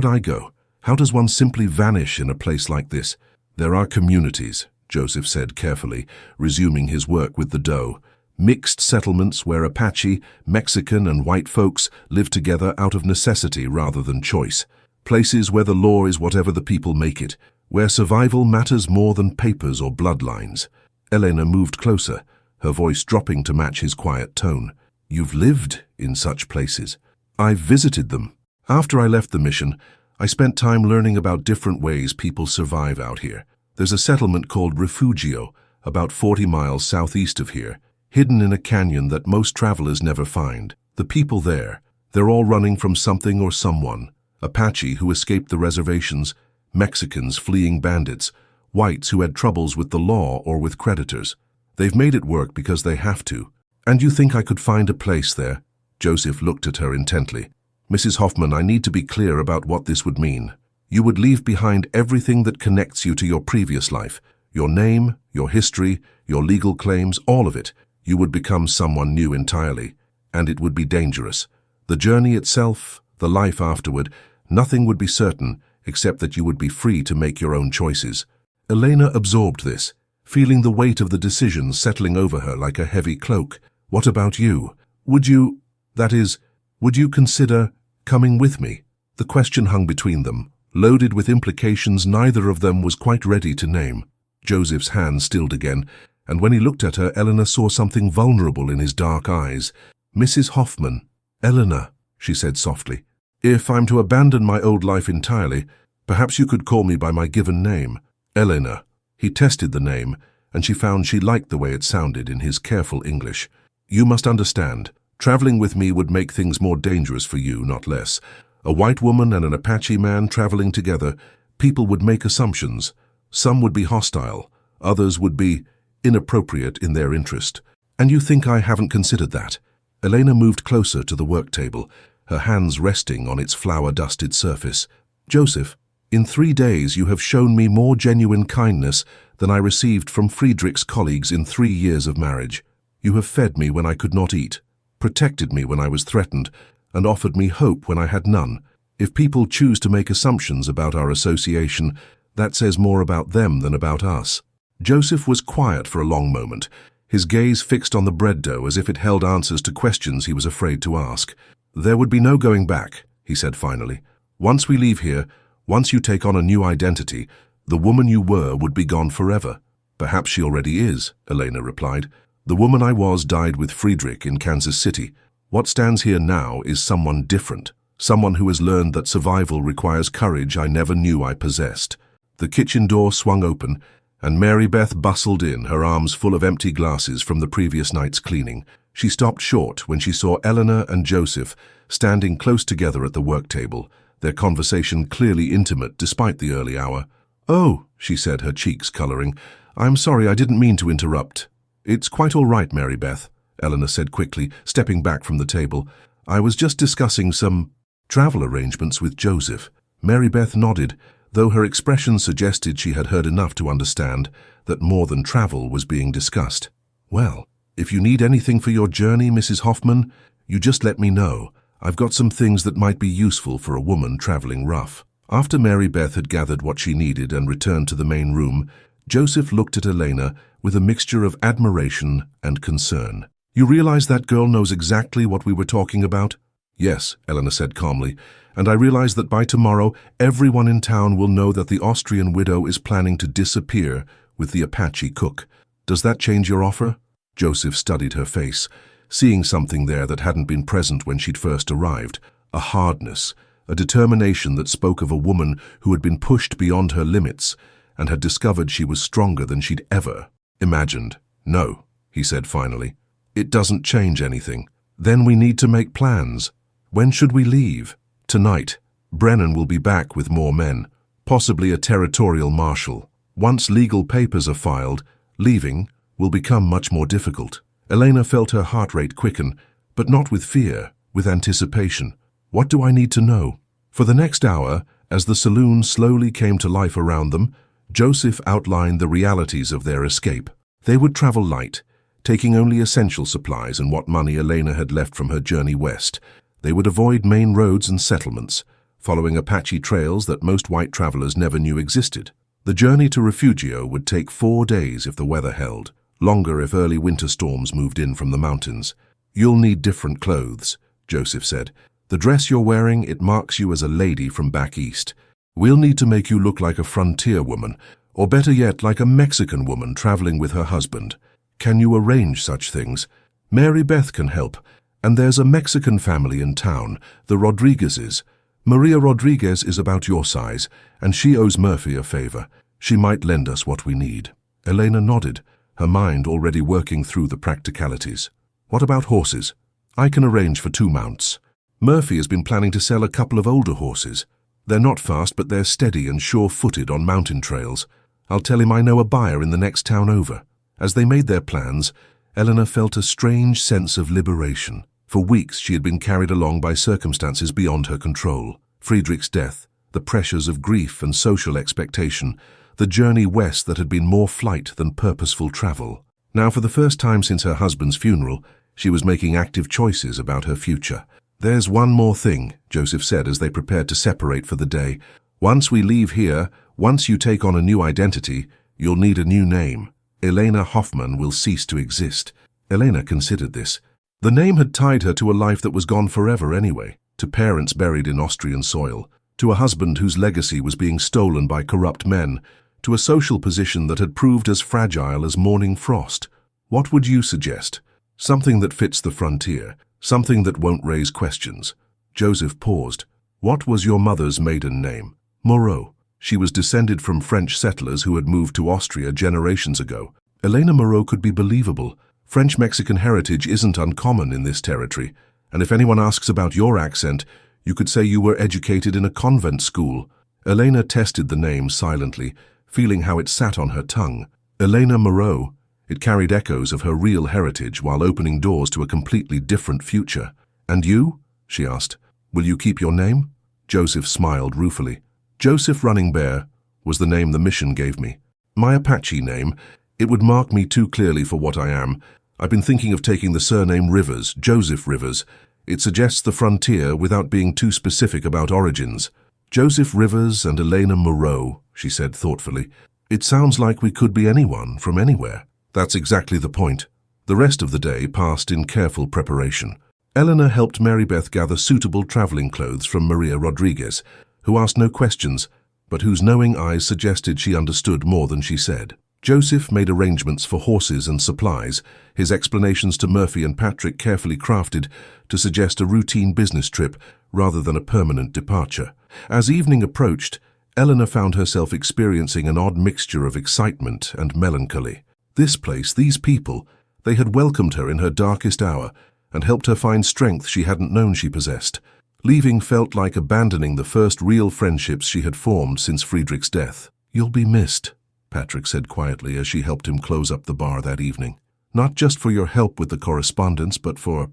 Speaker 1: I go? How does one simply vanish in a place like this?" "There are communities," Joseph said carefully, resuming his work with the dough. "Mixed settlements where Apache, Mexican, and white folks live together out of necessity rather than choice. Places where the law is whatever the people make it, where survival matters more than papers or bloodlines." Elena moved closer, her voice dropping to match his quiet tone. "You've lived in such places." "I've visited them. After I left the mission, I spent time learning about different ways people survive out here. There's a settlement called Refugio, about 40 miles southeast of here, hidden in a canyon that most travelers never find. The people there, they're all running from something or someone. Apache who escaped the reservations, Mexicans fleeing bandits, whites who had troubles with the law or with creditors. They've made it work because they have to. And you think I could find a place there?" Joseph looked at her intently. "Mrs. Hoffman, I need to be clear about what this would mean. You would leave behind everything that connects you to your previous life, your name, your history, your legal claims, all of it. You would become someone new entirely, and it would be dangerous. The journey itself, the life afterward, nothing would be certain except that you would be free to make your own choices." Elena absorbed this, feeling the weight of the decision settling over her like a heavy cloak. What about you? Would you, that is, would you consider coming with me? The question hung between them, loaded with implications neither of them was quite ready to name. Joseph's hand stilled again, and when he looked at her, Eleanor saw something vulnerable in his dark eyes. Mrs. Hoffman. Eleanor, she said softly, if I'm to abandon my old life entirely, perhaps you could call me by my given name. Eleanor. He tested the name, and she found she liked the way it sounded in his careful English. You must understand, traveling with me would make things more dangerous for you, not less. A white woman and an Apache man traveling together, people would make assumptions. Some would be hostile, others would be inappropriate in their interest. And you think I haven't considered that? Elena moved closer to the work table, her hands resting on its flour-dusted surface. Joseph, in 3 days you have shown me more genuine kindness than I received from Friedrich's colleagues in 3 years of marriage. You have fed me when I could not eat, protected me when I was threatened, and offered me hope when I had none. If people choose to make assumptions about our association, that says more about them than about us. Joseph was quiet for a long moment, his gaze fixed on the bread dough as if it held answers to questions he was afraid to ask. There would be no going back, he said finally. Once we leave here, once you take on a new identity, the woman you were would be gone forever. Perhaps she already is, Elena replied. The woman I was died with Friedrich in Kansas City. What stands here now is someone different, someone who has learned that survival requires courage I never knew I possessed. The kitchen door swung open, and Mary Beth bustled in, her arms full of empty glasses from the previous night's cleaning. She stopped short when she saw Eleanor and Joseph standing close together at the work table, their conversation clearly intimate despite the early hour. "Oh," she said, her cheeks coloring, "I'm sorry, I didn't mean to interrupt." "It's quite all right, Mary Beth," Eleanor said quickly, stepping back from the table. "I was just discussing some travel arrangements with Joseph." Mary Beth nodded, though her expression suggested she had heard enough to understand that more than travel was being discussed. "Well, if you need anything for your journey, Mrs. Hoffman, you just let me know. I've got some things that might be useful for a woman traveling rough." After Mary Beth had gathered what she needed and returned to the main room, Joseph looked at Elena with a mixture of admiration and concern. "You realize that girl knows exactly what we were talking about?" "Yes," Eleanor said calmly, "and I realize that by tomorrow everyone in town will know that the Austrian widow is planning to disappear with the Apache cook. Does that change your offer?" Joseph studied her face, seeing something there that hadn't been present when she'd first arrived, a hardness, a determination that spoke of a woman who had been pushed beyond her limits and had discovered she was stronger than she'd ever imagined. "No," he said finally. "It doesn't change anything. Then we need to make plans. When should we leave?" "Tonight. Brennan will be back with more men, possibly a territorial marshal. Once legal papers are filed, leaving will become much more difficult." Elena felt her heart rate quicken, but not with fear, with anticipation. "What do I need to know?" For the next hour, as the saloon slowly came to life around them, Joseph outlined the realities of their escape. They would travel light, taking only essential supplies and what money Elena had left from her journey west. They would avoid main roads and settlements, following Apache trails that most white travelers never knew existed. The journey to Refugio would take 4 days if the weather held, longer if early winter storms moved in from the mountains. "You'll need different clothes," Joseph said. "The dress you're wearing, it marks you as a lady from back east. We'll need to make you look like a frontier woman, or better yet, like a Mexican woman traveling with her husband. Can you arrange such things?" "Mary Beth can help, and there's a Mexican family in town, the Rodriguezes. Maria Rodriguez is about your size, and she owes Murphy a favor. She might lend us what we need." Elena nodded, her mind already working through the practicalities. "What about horses?" "I can arrange for 2 mounts. Murphy has been planning to sell a couple of older horses. They're not fast, but they're steady and sure-footed on mountain trails. I'll tell him I know a buyer in the next town over." As they made their plans, Eleanor felt a strange sense of liberation. For weeks she had been carried along by circumstances beyond her control. Friedrich's death, the pressures of grief and social expectation, the journey west that had been more flight than purposeful travel. Now, for the first time since her husband's funeral, she was making active choices about her future. "There's one more thing," Joseph said as they prepared to separate for the day. "Once we leave here, once you take on a new identity, you'll need a new name. Elena Hoffman will cease to exist. Elena considered this. The name had tied her to a life that was gone forever anyway, to parents buried in Austrian soil, to a husband whose legacy was being stolen by corrupt men, to a social position that had proved as fragile as morning frost. What would you suggest? Something that fits the frontier, something that won't raise questions. Joseph paused. What was your mother's maiden name? Moreau. She was descended from French settlers who had moved to Austria generations ago. Elena Moreau could be believable. French-Mexican heritage isn't uncommon in this territory, and if anyone asks about your accent, you could say you were educated in a convent school. Elena tested the name silently, feeling how it sat on her tongue. Elena Moreau. It carried echoes of her real heritage while opening doors to a completely different future. And you? She asked. Will you keep your name? Joseph smiled ruefully. Joseph Running Bear was the name the mission gave me. My Apache name. It would mark me too clearly for what I am. I've been thinking of taking the surname Rivers, Joseph Rivers. It suggests the frontier without being too specific about origins. Joseph Rivers and Elena Moreau, she said thoughtfully. It sounds like we could be anyone from anywhere. That's exactly the point. The rest of the day passed in careful preparation. Eleanor helped Mary Beth gather suitable traveling clothes from Maria Rodriguez, who asked no questions, but whose knowing eyes suggested she understood more than she said. Joseph made arrangements for horses and supplies, his explanations to Murphy and Patrick carefully crafted to suggest a routine business trip rather than a permanent departure. As evening approached, Eleanor found herself experiencing an odd mixture of excitement and melancholy. This place, these people, they had welcomed her in her darkest hour and helped her find strength she hadn't known she possessed. Leaving felt like abandoning the first real friendships she had formed since Friedrich's death. You'll be missed, Patrick said quietly as she helped him close up the bar that evening. Not just for your help with the correspondence, but for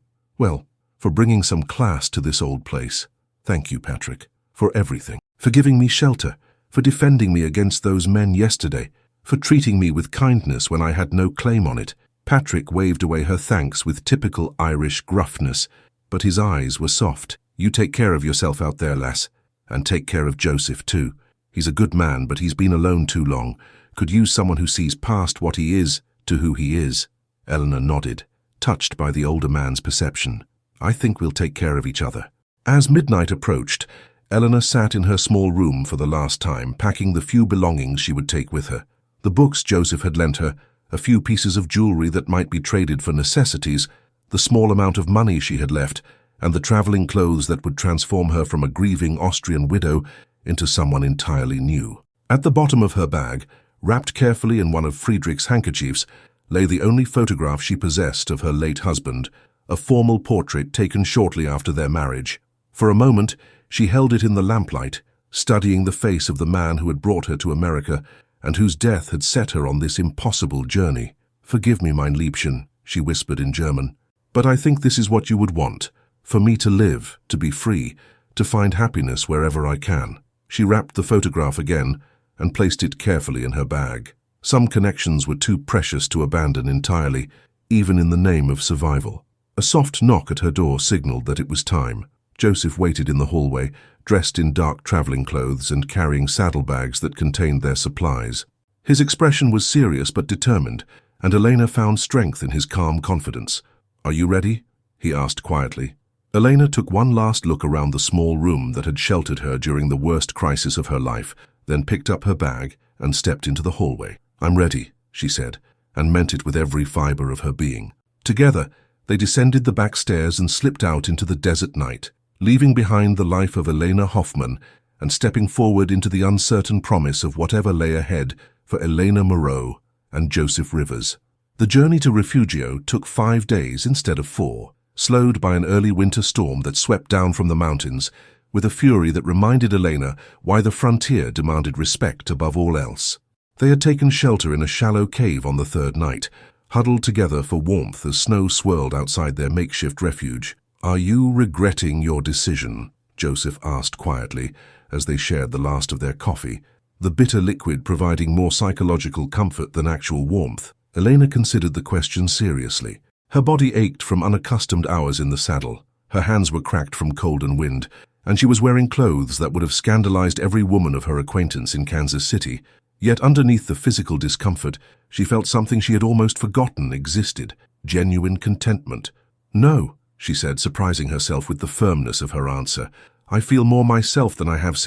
Speaker 1: bringing some class to this old place. Thank you, Patrick, for everything. For giving me shelter, for defending me against those men yesterday, for treating me with kindness when I had no claim on it. Patrick waved away her thanks with typical Irish gruffness, but his eyes were soft. You take care of yourself out there, lass, and take care of Joseph too. He's a good man, but he's been alone too long. Could use someone who sees past what he is to who he is. Eleanor nodded, touched by the older man's perception. I think we'll take care of each other. As midnight approached, Eleanor sat in her small room for the last time, packing the few belongings she would take with her. The books Joseph had lent her, a few pieces of jewelry that might be traded for necessities, the small amount of money she had left, and the traveling clothes that would transform her from a grieving Austrian widow into someone entirely new. At the bottom of her bag, wrapped carefully in one of Friedrich's handkerchiefs, lay the only photograph she possessed of her late husband, a formal portrait taken shortly after their marriage. For a moment, she held it in the lamplight, studying the face of the man who had brought her to America and whose death had set her on this impossible journey. Forgive me, mein Liebchen, she whispered in German, but I think this is what you would want, for me to live, to be free, to find happiness wherever I can. She wrapped the photograph again and placed it carefully in her bag. Some connections were too precious to abandon entirely, even in the name of survival. A soft knock at her door signaled that it was time. Joseph waited in the hallway, dressed in dark traveling clothes and carrying saddlebags that contained their supplies. His expression was serious but determined, and Elena found strength in his calm confidence. Are you ready? He asked quietly. Elena took one last look around the small room that had sheltered her during the worst crisis of her life, then picked up her bag and stepped into the hallway. I'm ready, she said, and meant it with every fiber of her being. Together, they descended the back stairs and slipped out into the desert night, leaving behind the life of Elena Hoffman and stepping forward into the uncertain promise of whatever lay ahead for Elena Moreau and Joseph Rivers. The journey to Refugio took 5 days instead of 4, slowed by an early winter storm that swept down from the mountains with a fury that reminded Elena why the frontier demanded respect above all else. They had taken shelter in a shallow cave on the 3rd night, huddled together for warmth as snow swirled outside their makeshift refuge. Are you regretting your decision? Joseph asked quietly as they shared the last of their coffee, the bitter liquid providing more psychological comfort than actual warmth. Elena considered the question seriously. Her body ached from unaccustomed hours in the saddle, her hands were cracked from cold and wind, and she was wearing clothes that would have scandalized every woman of her acquaintance in Kansas City. Yet underneath the physical discomfort, she felt something she had almost forgotten existed, genuine contentment. "No," she said, surprising herself with the firmness of her answer. "I feel more myself than I have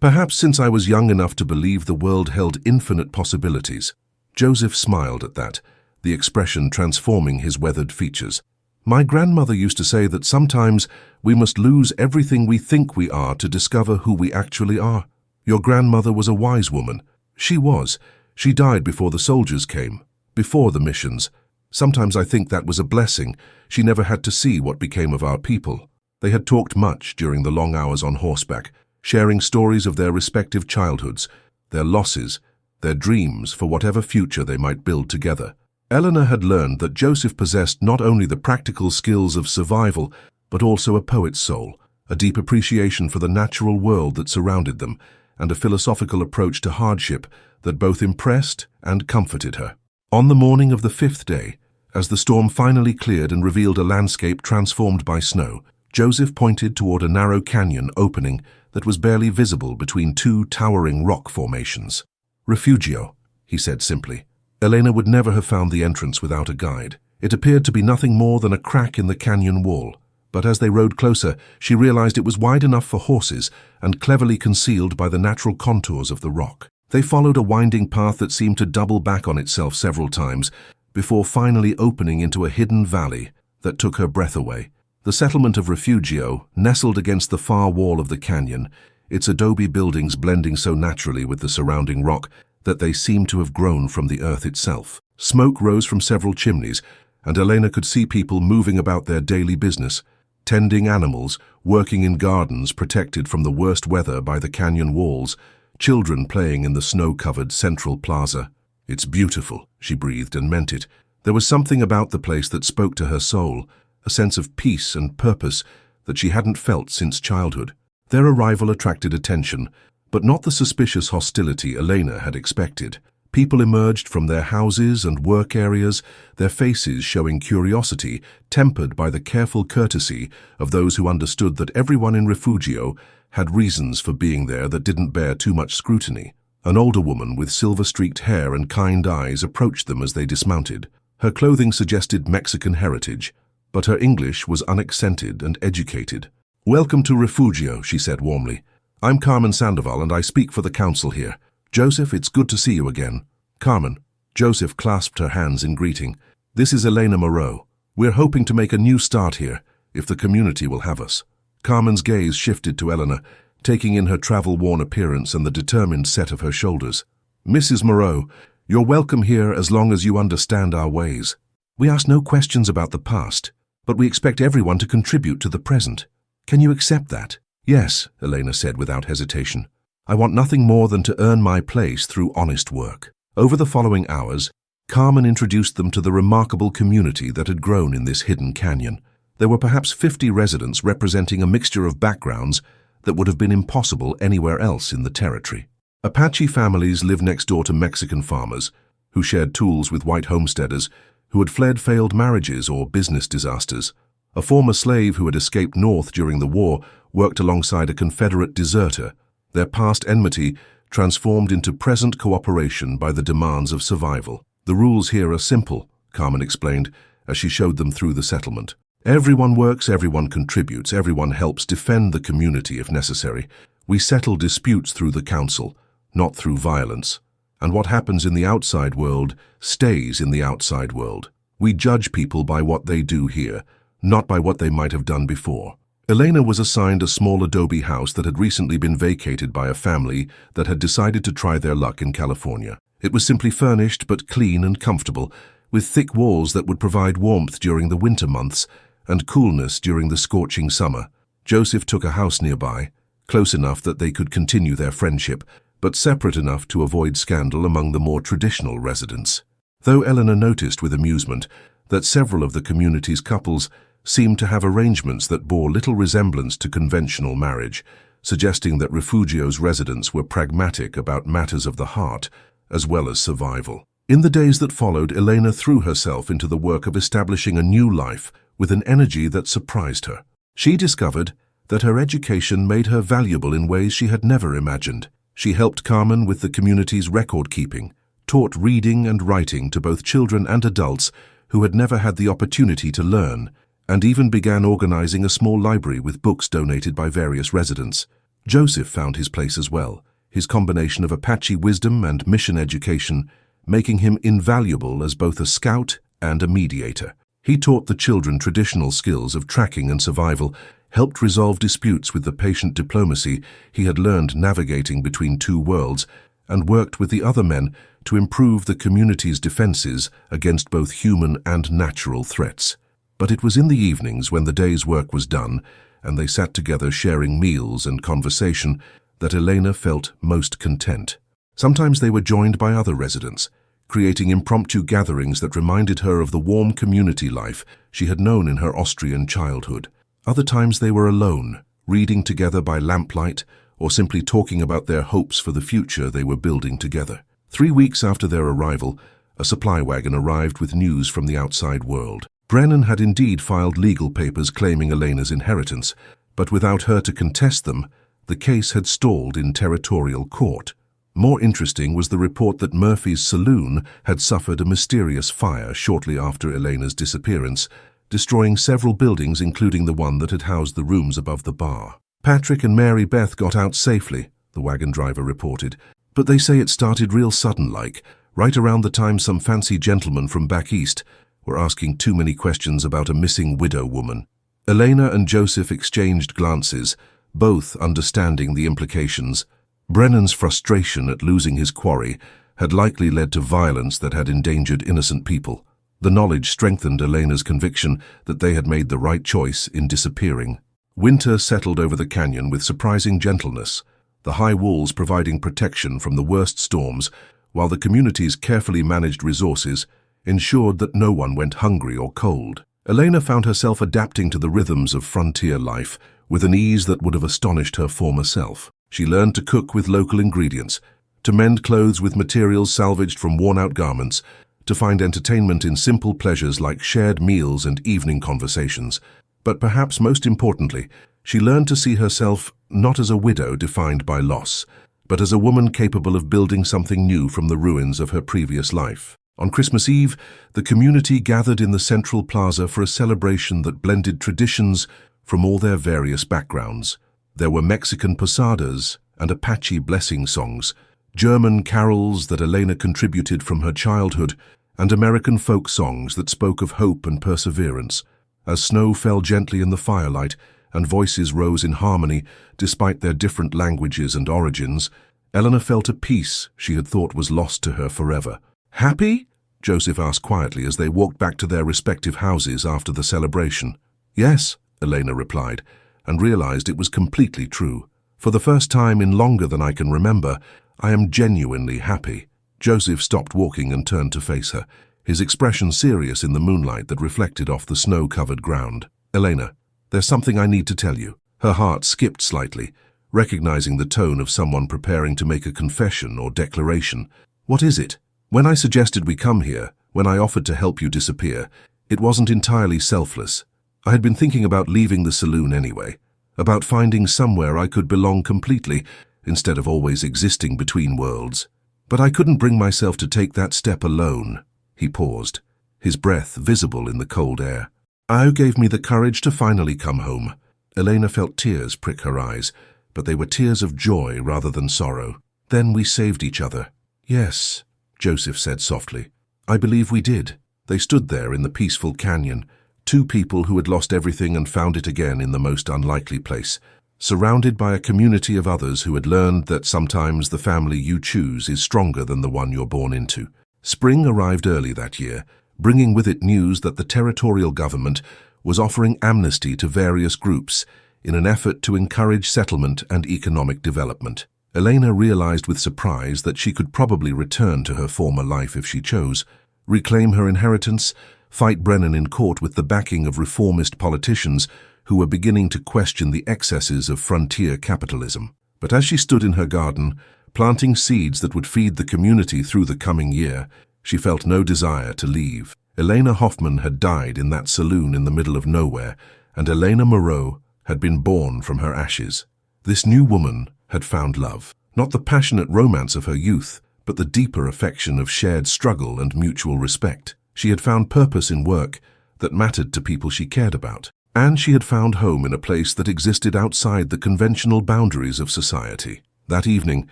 Speaker 1: perhaps since I was young enough to believe the world held infinite possibilities." Joseph smiled at that, the expression transforming his weathered features. "My grandmother used to say that sometimes we must lose everything we think we are to discover who we actually are. Your grandmother was a wise woman." "She was. She died before the soldiers came, before the missions. Sometimes I think that was a blessing. She never had to see what became of our people." They had talked much during the long hours on horseback, sharing stories of their respective childhoods, their losses, their dreams for whatever future they might build together. Eleanor had learned that Joseph possessed not only the practical skills of survival, but also a poet's soul, a deep appreciation for the natural world that surrounded them, and a philosophical approach to hardship that both impressed and comforted her. On the morning of the 5th day, as the storm finally cleared and revealed a landscape transformed by snow, Joseph pointed toward a narrow canyon opening that was barely visible between two towering rock formations. "Refugio," he said simply. Elena would never have found the entrance without a guide. It appeared to be nothing more than a crack in the canyon wall, but as they rode closer, she realized it was wide enough for horses and cleverly concealed by the natural contours of the rock. They followed a winding path that seemed to double back on itself several times, before finally opening into a hidden valley that took her breath away. The settlement of Refugio, nestled against the far wall of the canyon, its adobe buildings blending so naturally with the surrounding rock that they seemed to have grown from the earth itself. Smoke rose from several chimneys, and Elena could see people moving about their daily business, tending animals, working in gardens protected from the worst weather by the canyon walls, children playing in the snow-covered central plaza. "It's beautiful," she breathed and meant it. There was something about the place that spoke to her soul, a sense of peace and purpose that she hadn't felt since childhood. Their arrival attracted attention, but not the suspicious hostility Elena had expected. People emerged from their houses and work areas, their faces showing curiosity, tempered by the careful courtesy of those who understood that everyone in Refugio had reasons for being there that didn't bear too much scrutiny. An older woman with silver-streaked hair and kind eyes approached them as they dismounted. Her clothing suggested Mexican heritage, but her English was unaccented and educated. "Welcome to Refugio," she said warmly. "I'm Carmen Sandoval, and I speak for the council here. Joseph, it's good to see you again." "Carmen." Joseph clasped her hands in greeting. "This is Elena Moreau. We're hoping to make a new start here, if the community will have us." Carmen's gaze shifted to Eleanor, taking in her travel-worn appearance and the determined set of her shoulders. "Mrs. Moreau, you're welcome here as long as you understand our ways. We ask no questions about the past, but we expect everyone to contribute to the present. Can you accept that?" "Yes," Elena said without hesitation. "I want nothing more than to earn my place through honest work." Over the following hours, Carmen introduced them to the remarkable community that had grown in this hidden canyon. There were perhaps 50 residents representing a mixture of backgrounds that would have been impossible anywhere else in the territory. Apache families lived next door to Mexican farmers, who shared tools with white homesteaders who had fled failed marriages or business disasters. A former slave who had escaped north during the war worked alongside a Confederate deserter, their past enmity transformed into present cooperation by the demands of survival. "The rules here are simple," Carmen explained as she showed them through the settlement. "Everyone works, everyone contributes, everyone helps defend the community if necessary. We settle disputes through the council, not through violence. And what happens in the outside world stays in the outside world. We judge people by what they do here, not by what they might have done before." Elena was assigned a small adobe house that had recently been vacated by a family that had decided to try their luck in California. It was simply furnished but clean and comfortable, with thick walls that would provide warmth during the winter months and coolness during the scorching summer. Joseph took a house nearby, close enough that they could continue their friendship, but separate enough to avoid scandal among the more traditional residents. Though Eleanor noticed with amusement that several of the community's couples seemed to have arrangements that bore little resemblance to conventional marriage, suggesting that Refugio's residents were pragmatic about matters of the heart as well as survival. In the days that followed, Elena threw herself into the work of establishing a new life with an energy that surprised her. She discovered that her education made her valuable in ways she had never imagined. She helped Carmen with the community's record-keeping, taught reading and writing to both children and adults who had never had the opportunity to learn, and even began organizing a small library with books donated by various residents. Joseph found his place as well, his combination of Apache wisdom and mission education making him invaluable as both a scout and a mediator. He taught the children traditional skills of tracking and survival, helped resolve disputes with the patient diplomacy he had learned navigating between two worlds, and worked with the other men to improve the community's defenses against both human and natural threats. But it was in the evenings, when the day's work was done and they sat together sharing meals and conversation, that Elena felt most content. Sometimes they were joined by other residents, creating impromptu gatherings that reminded her of the warm community life she had known in her Austrian childhood. Other times they were alone, reading together by lamplight or simply talking about their hopes for the future they were building together. 3 weeks after their arrival, a supply wagon arrived with news from the outside world. Brennan had indeed filed legal papers claiming Elena's inheritance, but without her to contest them, the case had stalled in territorial court. More interesting was the report that Murphy's saloon had suffered a mysterious fire shortly after Elena's disappearance, destroying several buildings including the one that had housed the rooms above the bar. Patrick and Mary Beth got out safely, the wagon driver reported, but they say it started real sudden-like, right around the time some fancy gentlemen from back east were asking too many questions about a missing widow woman. Elena and Joseph exchanged glances, both understanding the implications. Brennan's frustration at losing his quarry had likely led to violence that had endangered innocent people. The knowledge strengthened Elena's conviction that they had made the right choice in disappearing. Winter settled over the canyon with surprising gentleness, the high walls providing protection from the worst storms, while the community's carefully managed resources ensured that no one went hungry or cold. Elena found herself adapting to the rhythms of frontier life with an ease that would have astonished her former self. She learned to cook with local ingredients, to mend clothes with materials salvaged from worn-out garments, to find entertainment in simple pleasures like shared meals and evening conversations. But perhaps most importantly, she learned to see herself not as a widow defined by loss, but as a woman capable of building something new from the ruins of her previous life. On Christmas Eve, the community gathered in the central plaza for a celebration that blended traditions from all their various backgrounds. There were Mexican posadas and Apache blessing songs, German carols that Elena contributed from her childhood, and American folk songs that spoke of hope and perseverance. As snow fell gently in the firelight and voices rose in harmony despite their different languages and origins, Elena felt a peace she had thought was lost to her forever. "Happy?" Joseph asked quietly as they walked back to their respective houses after the celebration. "Yes," Elena replied, and realized it was completely true. "For the first time in longer than I can remember, I am genuinely happy." Joseph stopped walking and turned to face her, his expression serious in the moonlight that reflected off the snow-covered ground. "Elena, there's something I need to tell you." Her heart skipped slightly, recognizing the tone of someone preparing to make a confession or declaration. "What is it?" "When I suggested we come here, when I offered to help you disappear, it wasn't entirely selfless. I had been thinking about leaving the saloon anyway, about finding somewhere I could belong completely, instead of always existing between worlds. But I couldn't bring myself to take that step alone." He paused, his breath visible in the cold air. "Ao gave me the courage to finally come home." Elena felt tears prick her eyes, but they were tears of joy rather than sorrow. "Then we saved each other." "Yes," Joseph said softly. "I believe we did." They stood there in the peaceful canyon, two people who had lost everything and found it again in the most unlikely place, surrounded by a community of others who had learned that sometimes the family you choose is stronger than the one you're born into. Spring arrived early that year, bringing with it news that the territorial government was offering amnesty to various groups in an effort to encourage settlement and economic development. Elena realized with surprise that she could probably return to her former life if she chose, reclaim her inheritance, fight Brennan in court with the backing of reformist politicians who were beginning to question the excesses of frontier capitalism. But as she stood in her garden, planting seeds that would feed the community through the coming year, she felt no desire to leave. Elena Hoffman had died in that saloon in the middle of nowhere, and Elena Moreau had been born from her ashes. This new woman had found love, not the passionate romance of her youth, but the deeper affection of shared struggle and mutual respect. She had found purpose in work that mattered to people she cared about. And she had found home in a place that existed outside the conventional boundaries of society. That evening,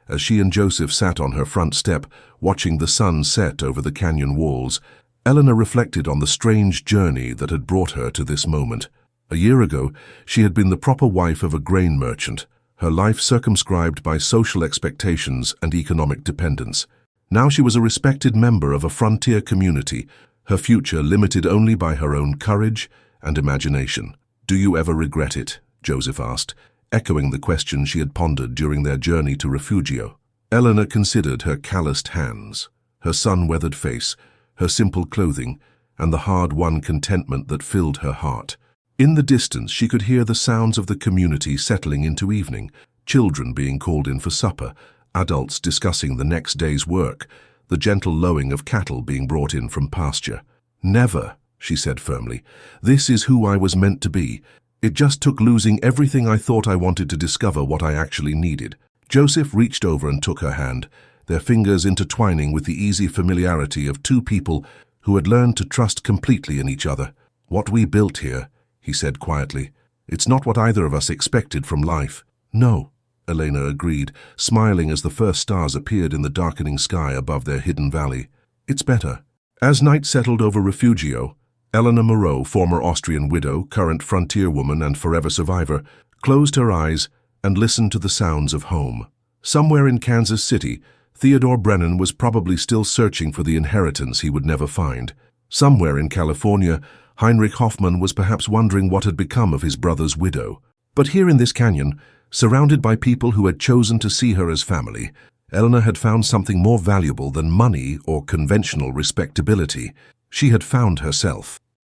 Speaker 1: as she and Joseph sat on her front step, watching the sun set over the canyon walls, Eleanor reflected on the strange journey that had brought her to this moment. A year ago, she had been the proper wife of a grain merchant, her life circumscribed by social expectations and economic dependence. Now she was a respected member of a frontier community, her future limited only by her own courage and imagination. "Do you ever regret it?" Joseph asked, echoing the question she had pondered during their journey to Refugio. Eleanor considered her calloused hands, her sun-weathered face, her simple clothing, and the hard-won contentment that filled her heart. In the distance, she could hear the sounds of the community settling into evening, children being called in for supper, adults discussing the next day's work, the gentle lowing of cattle being brought in from pasture. "Never," she said firmly. "This is who I was meant to be. It just took losing everything I thought I wanted to discover what I actually needed." Joseph reached over and took her hand, their fingers intertwining with the easy familiarity of two people who had learned to trust completely in each other. "What we built here," he said quietly, "it's not what either of us expected from life." "No," Elena agreed, smiling as the first stars appeared in the darkening sky above their hidden valley. "It's better." As night settled over Refugio, Eleanor Moreau, former Austrian widow, current frontier woman and forever survivor, closed her eyes and listened to the sounds of home. Somewhere in Kansas City, Theodore Brennan was probably still searching for the inheritance he would never find. Somewhere in California, Heinrich Hoffmann was perhaps wondering what had become of his brother's widow. But here in this canyon, surrounded by people who had chosen to see her as family, Eleanor had found something more valuable than money or conventional respectability. She had found herself.